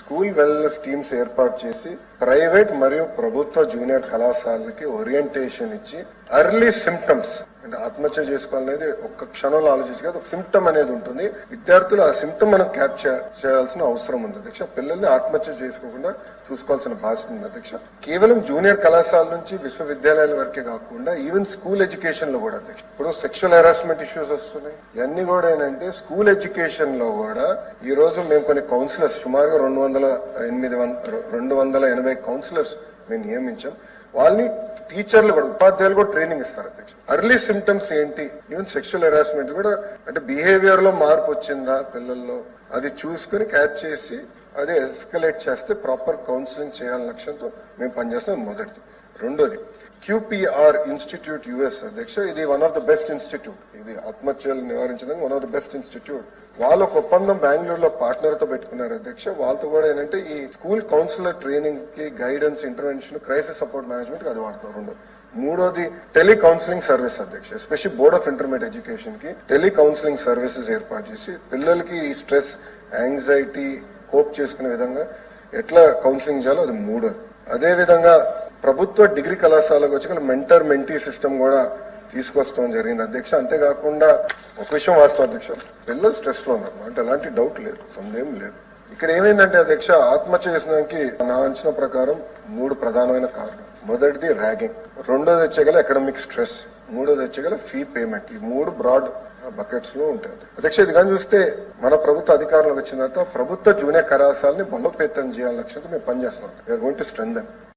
School wellness teams ఏర్పాటు చేసి private మరియు ప్రభుత్వ జూనియర్ కళాశాలకి ఓరియంటేషన్ ఇచ్చి ఎర్లీ సిమ్టమ్స్ అంటే ఆత్మహత్య చేసుకోవాలనేది ఒక్క క్షణంలో ఆలోచించి కాదు, ఒక సిమ్టమ్ అనేది ఉంటుంది. విద్యార్థులు ఆ సిమ్టమ్ మనం క్యాప్చర్ చేయాల్సిన అవసరం ఉంది అధ్యక్ష. పిల్లల్ని ఆత్మహత్య చేసుకోకుండా చూసుకోవాల్సిన బాధ్యత ఉంది అధ్యక్ష. కేవలం జూనియర్ కళాశాల నుంచి విశ్వవిద్యాలయాల వరకే కాకుండా ఈవెన్ స్కూల్ ఎడ్యుకేషన్ లో కూడా అధ్యక్ష. ఇప్పుడు సెక్షువల్ హెరాస్మెంట్ ఇష్యూస్ వస్తున్నాయి. ఇవన్నీ కూడా ఏంటంటే స్కూల్ ఎడ్యుకేషన్ లో కూడా ఈ రోజు మేము కొన్ని కౌన్సిలర్స్ సుమారుగా 280 కౌన్సిలర్స్ మేము నియమించాం. వాళ్ళని టీచర్లు కూడా ఉపాధ్యాయులు కూడా ట్రైనింగ్ ఇస్తారు అధ్యక్ష. ఎర్లీ సిమ్టమ్స్ ఏంటి, ఈవెన్ సెక్షువల్ హెరాస్మెంట్ కూడా అంటే బిహేవియర్ లో మార్పు వచ్చిందా పిల్లల్లో అది చూసుకుని క్యాచ్ చేసి అదే ఎస్కలేట్ చేస్తే ప్రాపర్ కౌన్సిలింగ్ చేయాలనే లక్ష్యంతో మేము పనిచేస్తాం. మొదటిది. రెండోది QPR ఇన్స్టిట్యూట్ యుఎస్ అధ్యక్ష. ఇది one of the best institute. ఇది ఆత్మహత్యలు నివారించడానికి one of the best institute. వాళ్ళ ఒక ఒప్పందం బెంగళూరులో పార్ట్నర్ తో పెట్టుకున్నారు అధ్యక్ష. వాళ్ళతో కూడా ఏంటంటే ఈ స్కూల్ కౌన్సిలర్ ట్రైనింగ్ కి guidance, intervention, crisis support management అది వాడుతున్నారు. రెండోది. మూడోది టెలి కౌన్సిలింగ్ సర్వీస్ అధ్యక్ష. Especially board of intermediate education కి టెలి కౌన్సిలింగ్ సర్వీసెస్ ఏర్పాటు చేసి పిల్లలకి ఈ స్ట్రెస్, యాంగ్జైటీ కోప్ చేసుకునే విధంగా ఎట్లా కౌన్సిలింగ్ చేయాలో అది మూడోది. అదే విధంగా ప్రభుత్వ డిగ్రీ కళాశాలకు వచ్చి మెంటర్ మెంటీ సిస్టమ్ కూడా తీసుకొస్తాం జరిగింది అధ్యక్ష. అంతేకాకుండా ఒక విషయం వాస్తవం అధ్యక్ష, పిల్లలు స్ట్రెస్ లో ఉన్నారు అంటే ఎలాంటి డౌట్ లేదు, సందేహం లేదు. ఇక్కడ ఏమైందంటే అధ్యక్ష, ఆత్మహత్య చేసడానికి నా అంచనా ప్రకారం 3 ప్రధానమైన కారణం. మొదటిది ర్యాగింగ్, రెండోది వచ్చేగల ఎకడమిక్ స్ట్రెస్, మూడోది వచ్చేగల ఫీ పేమెంట్. ఈ 3 బ్రాడ్ బకెట్స్ లో ఉంటాయి అధ్యక్ష. ఇది కానీ చూస్తే మన ప్రభుత్వ అధికారంలోకి వచ్చిన తర్వాత ప్రభుత్వ జూనియర్ కళాశాలని బలోపేతం చేయాలని లక్ష్యంతో మేము పనిచేస్తున్నాం. We're going to strengthen.